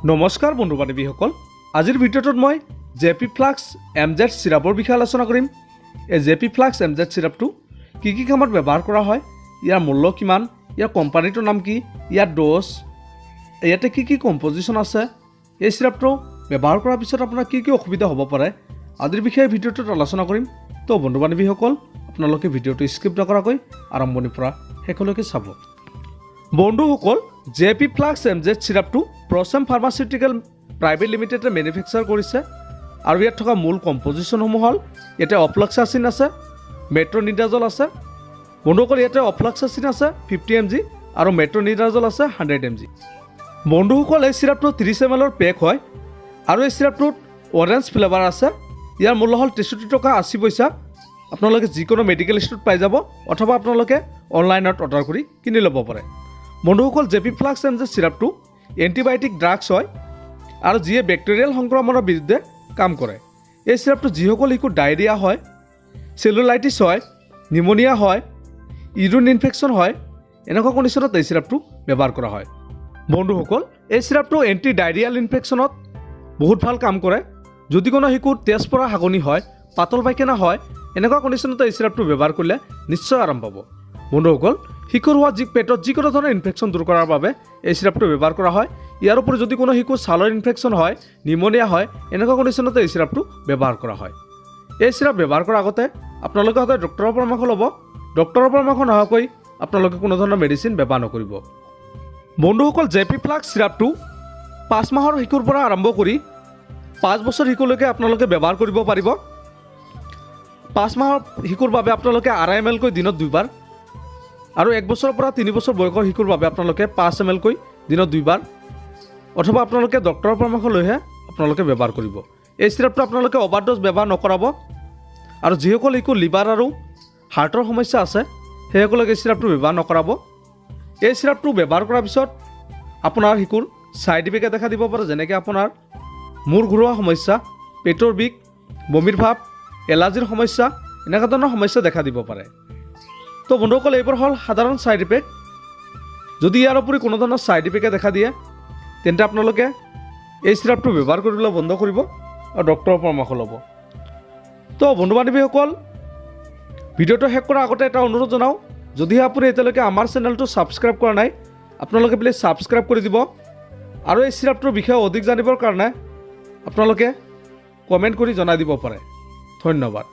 নমস্কাৰ বন্ধু বান্ধৱীসকল, আজিৰ ভিডিঅ'টোত মই জেপি ফ্লাক্স এমজেড চিৰাপৰ বিষয়ে আলোচনা কৰিম। এই জেপি ফ্লাক্স এমজেড চিৰাপটো কি কি কামত ব্যৱহাৰ কৰা হয়, ইয়াৰ মূল্য কিমান, ইয়াৰ কোম্পানীটোৰ নাম কি, ইয়াৰ ড'জ, ইয়াতে কি কি কম্পজিশ্যন আছে, এই চিৰাপটো ব্যৱহাৰ কৰাৰ পিছত আপোনাৰ কি কি অসুবিধা হ'ব পাৰে আদিৰ বিষয়ে ভিডিঅ'টোত আলোচনা কৰিম। তো বন্ধু বান্ধৱীসকল, আপোনালোকে ভিডিঅ'টো স্কিপ নকৰাকৈ আৰম্ভণিৰ পৰা শেষলৈকে চাব। বন্ধুসকল, জেপি ফ্লাক্স এমজেড চিৰাপটো প্ৰচেম ফাৰ্মাচিউটিকেল প্ৰাইভেট লিমিটেডে মেনুফেকচাৰ কৰিছে আৰু ইয়াত থকা মূল কম্পজিশ্যনসমূহ হ'ল ইয়াতে অফ্লক্সাচিন আছে, মেট্ৰনিডাজল আছে। বন্ধুসকল, ইয়াতে অফ্লক্সাচিন আছে 50 mg আৰু মেট্ৰনিডাজল আছে 100 mg। বন্ধুসকল, এই চিৰাপটো 30 ml পেক হয় আৰু এই চিৰাপটোত অৰেঞ্জ ফ্লেভাৰ আছে। ইয়াৰ মূল্য হ'ল 63 টকা 80 পইচা। আপোনালোকে যিকোনো মেডিকেল ষ্ট'ৰত পাই যাব অথবা আপোনালোকে অনলাইনত অৰ্ডাৰ কৰি কিনি ল'ব পাৰে। বন্ধুসকল, জেপি ফ্লাক্স এমজেড চিৰাপটো এণ্টিবায়'টিক ড্ৰাগছ হয় আৰু যিয়ে বেক্টেৰিয়েল সংক্ৰমণৰ বিৰুদ্ধে কাম কৰে। এই চিৰাপটো যিসকল শিশুৰ ডায়েৰিয়া হয়, চেলুলাইটিছ হয়, নিউমনিয়া হয়, ইউৰিন ইনফেকশ্যন হয়, এনেকুৱা কণ্ডিশ্যনত এই চিৰাপটো ব্যৱহাৰ কৰা হয়। বন্ধুসকল, এই চিৰাপটো এণ্টি ডায়েৰিয়েল ইনফেকশ্যনত বহুত ভাল কাম কৰে। যদি কোনো শিশুৰ তেজ পৰা হাগনি হয়, পাতল পায়খানা হয়, এনেকুৱা কণ্ডিশ্যনত এই চিৰাপটো ব্যৱহাৰ কৰিলে নিশ্চয় আৰাম পাব। বন্ধুসকল, শিশুৰ হোৱা পেটত যিকোনো ধৰণৰ ইনফেকশ্যন দূৰ কৰাৰ বাবে এই চিৰাপটো ব্যৱহাৰ কৰা হয়। ইয়াৰ উপৰি যদি কোনো শিশুৰ ছালৰ ইনফেকশ্যন হয়, নিউমনিয়া হয়, এনেকুৱা কণ্ডিশ্যনতে এই চিৰাপটো ব্যৱহাৰ কৰা হয়। এই চিৰাপ ব্যৱহাৰ কৰাৰ আগতে আপোনালোকে সদায় ডক্টৰৰ পৰামৰ্শ ল'ব। ডক্টৰৰ পৰামৰ্শ নোহোৱাকৈ আপোনালোকে কোনো ধৰণৰ মেডিচিন ব্যৱহাৰ নকৰিব। বন্ধুসকল, জেপি ফ্লাক্স চিৰাপটো 5 মাহৰ শিশুৰ পৰা আৰম্ভ কৰি 5 বছৰ শিশুলৈকে আপোনালোকে ব্যৱহাৰ কৰিব পাৰিব। 5 মাহৰ শিশুৰ বাবে আপোনালোকে 2.5 ml কৈ দিনত 2 বাৰ আৰু 1 বছৰৰ পৰা 3 বছৰ বয়সৰ শিশুৰ বাবে আপোনালোকে 5 ml কৈ দিনত 2 বাৰ অথবা আপোনালোকে ডক্টৰৰ পৰামৰ্শ লৈহে আপোনালোকে ব্যৱহাৰ কৰিব। এই চিৰাপটো আপোনালোকে অভাৰড'জ ব্যৱহাৰ নকৰাব আৰু যিসকল শিশুৰ লিভাৰ আৰু হাৰ্টৰ সমস্যা আছে সেইসকলক এই চিৰাপটো ব্যৱহাৰ নকৰাব। এই চিৰাপটো ব্যৱহাৰ কৰাৰ পিছত আপোনাৰ শিশুৰ ছাইড ইফেক্টে দেখা দিব পাৰে, যেনেকৈ আপোনাৰ মূৰ ঘূৰোৱা সমস্যা, পেটৰ বিষ, বমিৰ ভাৱ, এলাৰ্জিৰ সমস্যা, এনেকুৱা ধৰণৰ সমস্যা দেখা দিব পাৰে। তো বন্ধুসকল, এইবোৰ হ'ল সাধাৰণ ছাইড ইফেক্ট। যদি ইয়াৰ উপৰি কোনো ধৰণৰ ছাইড ইফেক্টে দেখা দিয়ে তেন্তে আপোনালোকে এই চিৰাপটো ব্যৱহাৰ কৰিবলৈ বন্ধ কৰিব আৰু ডক্টৰৰ পৰামৰ্শ ল'ব। তো বন্ধু বান্ধৱীসকল, ভিডিঅ'টো শেষ কৰাৰ আগতে এটা অনুৰোধ জনাওঁ, যদিহে আপুনি এতিয়ালৈকে আমাৰ চেনেলটো ছাবস্ক্ৰাইব কৰা নাই, আপোনালোকে প্লিজ ছাবস্ক্ৰাইব কৰি দিব আৰু এই চিৰাপটোৰ বিষয়ে অধিক জানিবৰ কাৰণে আপোনালোকে কমেণ্ট কৰি জনাই দিব পাৰে। ধন্যবাদ।